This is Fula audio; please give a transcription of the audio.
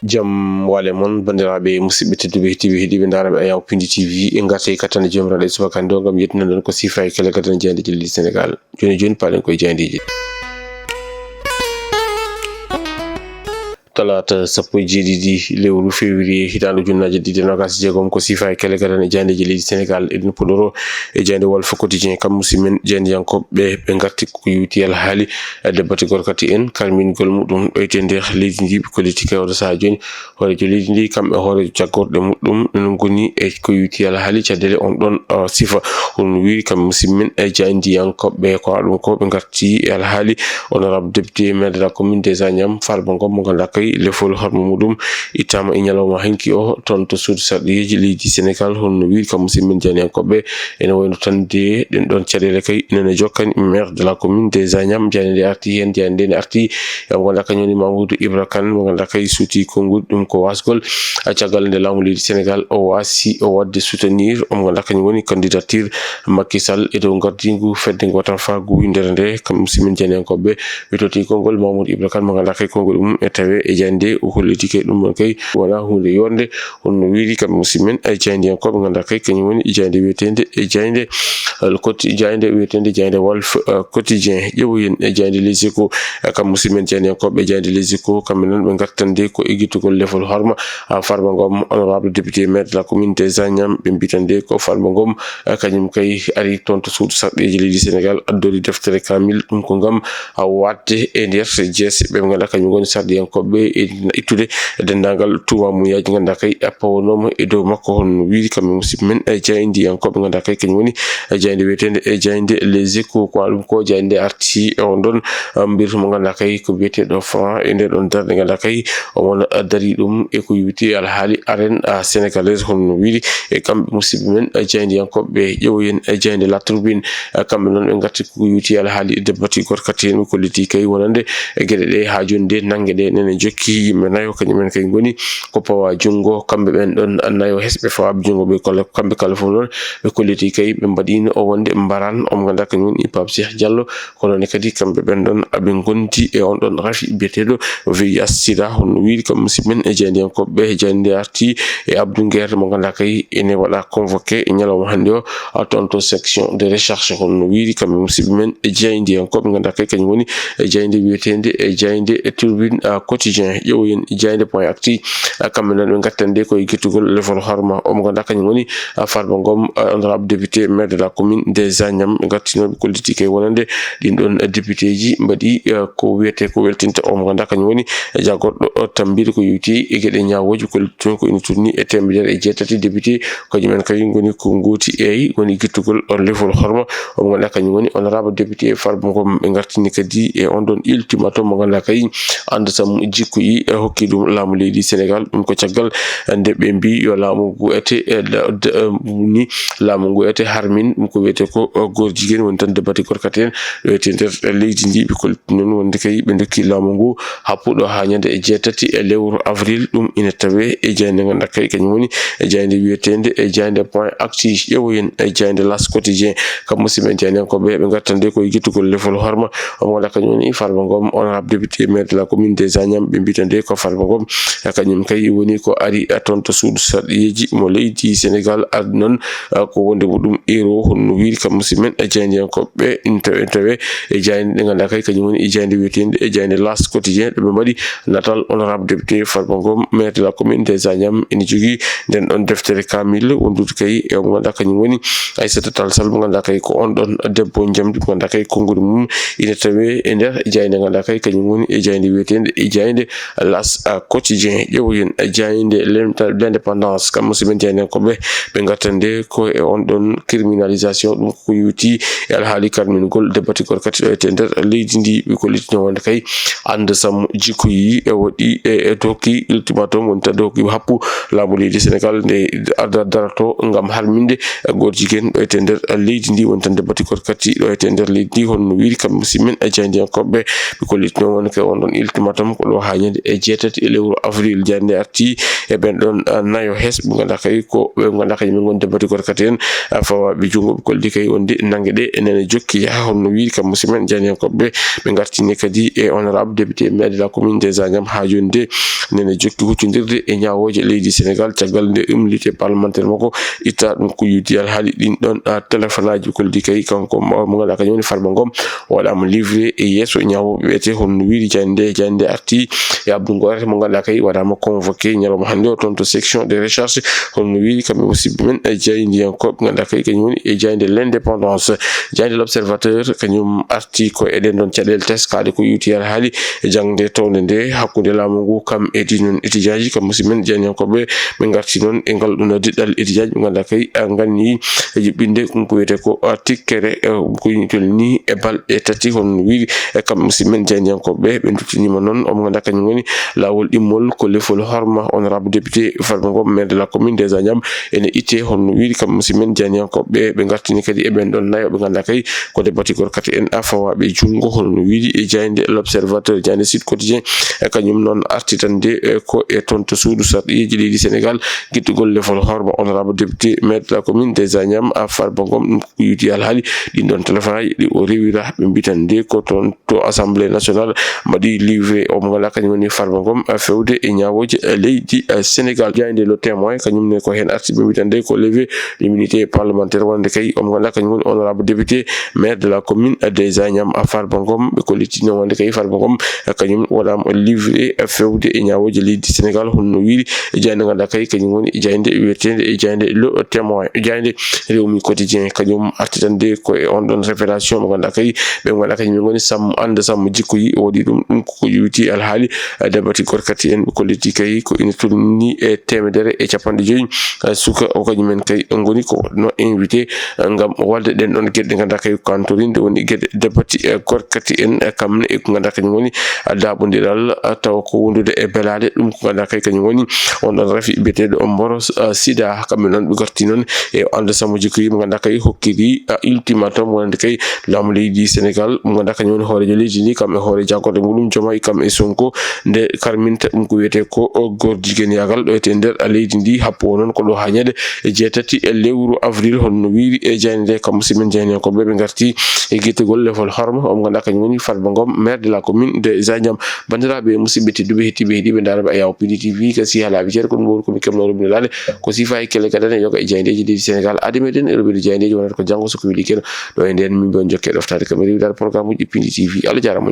jam wale mon bandiraɓe musidɓe tedduɓe heeɗiɓe daraɓe Ayaw Pindi TV en garti katane jomiraɗo subaka ndo gam yettina ɗon ko sifa e kala gadana jeyde jelli Sénégal joni palen koye jeydeji talata sappo e jeeɗiɗi lewru février hitande ujunnaje ɗiɗi e nogas jeegom ko sifa e kele gadane jeydeji leydi Sénégal eɗen puɗɗoro e jeyde Walf Quotidien kam musidmen jeydiyankoɓe ɓe garti ko yuti alhaali debate gorkati en karmingol muɗum ɗoyte nder leydi ndi ko letti oɗo saha joni hoorejo leydi ndi kamɓe hoorejo caggorɗe muɗum non goni e ko yuti alhaali caɗele on ɗon sifa on wiiri kam musidmen e jeydiyankoɓe ko ɗum ko ɓe garti e alhaali honorable député maire de la commune des Agnam Farba Ngom mo ganduɗa lefol hormo muɗum ittama e ñalawma hanki o toon to suudu sarɗiyeji leydi Sénégal holno wiiri kam musidmen jeydiyankoɓe ene wayno tan de ɗen ɗon caɗele kay inene jokkani maire de la commune des Agnam jeyde nde arti hen jeyde nde ne arti mo ganduɗa kañumni Mamadou Ibra Kane mo ganduɗa kay suuti konngol ɗum ko wasgol caggal nde laamu leydi Sénégal o wasi o wadde soutenir omo ganduɗa kañum woni candidature Macky Sall e dow gardigu fedde gotal fagu windere nde kam musidmen jeydiyankoɓe witoti konngol Mamadou Ibra Kane mo ganduɗa kay konngol mum e tawe e jande o holliti kay ɗum ɗon kay wona hunde yorde honno wiiri kam musidmen e jeydiyankoɓe ganduɗa kay kañum woni jeyde wiyetende e jeyde jeyde wiyetende jeyde Walf Quotidien ƴeewoyen e jeyde Les Échos kam musidmen jeydiyankoɓe jeyde Les Échos kamɓe noon ɓe gartande ko eggitugol lefol horma Farba Ngom honorable député maire de la commune des Agnam ɓe mbitande ko Farba Ngom kañum kay ari toon to suudu sarɗeji leydi Sénégal addori deftere kamil ɗum ko ngam wadde e nder jeese ɓe ganduɗa kañum goni sarɗiyankoɓe e ittude dendagal tumamuyaji ganduɗa kay pawonoma e dow makko honno wiiri kamɓe musidɓe men e jeydiyankoɓe ganduɗa kay kañum woni jeyde wiyetende e jeyde Les Échos ko ɗum ko jeyde arti e on ɗon mbir mo ganduɗa kay ko biyeteɗo franc e nder ɗon darde ganduɗa kay omon dari ɗum e ko yiwiti alhaali arène sénégalaise honno wiiri e kamɓe musidɓe men jeydiyankoɓe ƴeewoyen e jeyde La Tribune kamɓe noon ɓe garti ko yiwiti alhaali debati gorkati hen ko letti kay wonande e gueɗe ɗe ha joni de nanggue ɗe nene jokki yimɓe nayo kañumen kay goni ko pawa jungo kamɓe ɓen ɗon nayo hesɓe fawaɓe jungo ɓe kamɓe kala fof noon ɓe kolliti kay ɓe mbaɗino o wonde mbaran omo ganduɗa kañum woni Pape Cheikh Diallo kono ne kadi kamɓe ɓen ɗon ɓe gondi e on ɗon rafi biyeteɗo VIH sida honno wiiri kam musidɓe men e jeydiyankoɓe jeyde arti e Abdou Nguer mo ganduɗa kay ene waɗa convoqué e ñalawma hande o toon to section de recherche honno wiiri kamɓe musidɓe men e jeydiyankoɓe ganduɗa kay kañum woni e jeyde wiyetende e jeyde Tribune Quotidien ƴeewoyen jeyde point actu kamɓe noon ɓe gattande koye guittugol lefol horma omo ganduɗa kañum woni Farba Ngom honorable député maire de la commune des Agnam ɓe gattinoɓe kolliti kay wonande ɗin ɗon député ji mbaɗi ko wiyete ko weltinta omo ganduɗa kañum woni jagorɗo tambide ko yiwti e gueɗe ñawoji kolliti ko ina tourni e temedere e jeetati député kañumen kay goni ko gooti eyi woni guittugol lefol horma omo ganduɗa kañum woni honorable député Farba Ngom ɓe gartini kadi e on ɗon ultimatum mo ganduɗa kay andasam jikkoyi hokki ɗum laamu leydi Sénégal ɗum ko caggal nde ɓe mbi yo laamu ngu ete ni laamu ngu ete harmin ɗum ko wiyete ko goor jiguen woni tan debate gorkati en wiyete nder leydi ndi ɓe kolti noon wonde kay ɓe dokki laamu ngu happuɗo ha ñande e jeetati e lewru avril ɗum ina tawe e jeyde ganduɗa kay kañum woni e jeyde wiyetende e jeyde point actu ƴeewoyen e jeyde L'As Quotidien kam musidɓe jeydiyankoɓe ɓe gartande koye guittugol lefol horma omo ganduɗa kañum woni Farba Ngom honorable député maire de la commune des Agnam ɓe mbitande ko Farba Ngom kañum kay woni ko ari toon to suudu sarɗiyeji mo leydi Sénégal ad noon ko wonde muɗum ero honno wiiri kam musidɓe men e jeydiyankoɓe tawe e jeyde ɗe ganduɗa kay kañum woni e jeyde wiyetende e jeyde L'As Quotidien ɗo ɓe mbaɗi natal honorable député Farba Ngom maire de la commune des Agnam ene jogui nden ɗon deftere kamil wondude kay e mo ganduɗa kañum woni Aissata Tall Sall mo ganduɗa kay ko on ɗon debbo jamdi mo ganduɗa kay konngol mum ina tawe e nder jeyde ganduɗa kay kañum woni e jeyde wiyetende e jeyde L'As Quotidien ƴeewoyen e jeyde l'indépendance kam musidɓe jeydiyankoɓe ɓe gattande ko e on ɗon criminalisation ɗum ko yiwti e alhaali karmingol debati gorkati ɗo ete nder leydi ndi ɓe kollitino wonde kay andasam jikkoyi e waɗi e dokki ultimatum woni tan dokki happu laamu leydi Sénégal nde darato ngam harminde goor jiguen ɗo ete nder leydi ndi woni tan debati gorkati ɗo ete nder leydi ndi honno wiiri kam musidɓe men e jeydiyankoɓe ɓe kollitino wonde kay on ɗon ultimatum ko ɗo ha hanyede e jetati lewru avril jande arti e ben don nayo hes bu nganda kay ko be nganda kay min gonde bati gorkati en fawa be jungo koldi kay wonde nangede enene jokki ya honno wi kam musimen jani ko be ngartini kadi e honorable député maire de la commune des Agnam ha jonde nene jokki huccindirde e nyaawoje leydi Sénégal tagal de immunité parlementaire mako itta dum ko yuti al hali din don téléphone aji koldi kay kanko mo ngada kay woni Farba Ngom wala mo livré e yeso nyaawo wete honno wi jande arti e Abdou Ngoré mo ngada kay wada mo convoqué nyalom hande o tonto section de recherche honno wi kam aussi men e jayndi yanko ngada kay kany woni e jayndi l'indépendance jayndi l'observateur kanyum arti ko eden don cadel test kaade ko yuti al hali e jangde tawde nde hakkunde laamu ngu kam e dinon étudiaji kam musimen jani ko be ngarti non e ngal dum diddal étudiaji ngada kay ganni e jibbinde ko wete ko tikkere ko ni e bal e tati hon wi e kam musimen jani ko be dutini mo non o ngada kany woni lawol dimmol ko lefol horma honorable député Farba Ngom maire de la commune des Agnam ene ité hon wi kam musimen jani ko be ngartini kadi e ben don nayo be ngada kay ko de bati gorkati en afawa be jungo hon wi e jayde l'observateur jayde site quotidien e kanyum non artitande ko e tonto suudu sarɗiji leydi Sénégal gittugol lefol horma honorable député maire de la commune des Agnam a Farba Ngom yuti al hali din don téléphone di o rewira be bitande ko ton to assemblée nationale madi livré o ngala kanyum woni Farba Ngom fewde e nyaawoje leydi Sénégal jayde le témoin kanyum ne ko hen arti be bitande ko lever l'immunité parlementaire wonde kay o ngala kanyum woni honorable député maire de la commune des Agnam a Farba Ngom be ko litino wonde kay Farba Ngom kanyum wala mo livré fewde e nyaawoje leydi Sénégal honno wiiri jayde ngada kay kanyum woni jayde wetende e jayde le témoin jayde rewmi quotidien kanyum artitande ko e on don révélation mo ngada kay be ngada kay ngoni sam ande sam jikko yi wodi dum ko yuti al hali debati gorkati en ko liti kay ko initulni e temedere e capande joyi suka o kanyum men kay ngoni ko no invité ngam walde den don gedde ngada kay kantorinde woni gedde debati gorkati en kamne e ko ngada kay ngoni dabondiral taw ko wondude e belade dum ko ngada kay kany woni on don rafi betedo o Mboros sida kam non be gorti non e ande samo jikko yi ngada kay hokkiri ultimatum wonde kay lamu leydi Sénégal ngada kany woni hoore leydi ni kam e hoore jagorde mulum joma kam e Sonko nde karminta dum ko wete ko gor jigen yagal do ete nder leydi ndi happo non ko do hanyade e jetati e lewru avril honno wiiri e jayde kam simen jayne ko be ngarti e gittugol lefol horma o ngada kany woni Farba Ngom maire de la commune des Agnam bandirabe musibbe dube hetibe hedibe darabe ayaw PDTV kasi hala bijer ko ngor ko mi kemno rubni lale ko sifa e kele kadane yoga e jaydeji di Sénégal ademeden e rubi jaydeji wonata ko jango so ko wili ken do en den min bon jokke doftade kameri dar programme uji PDTV ala jarama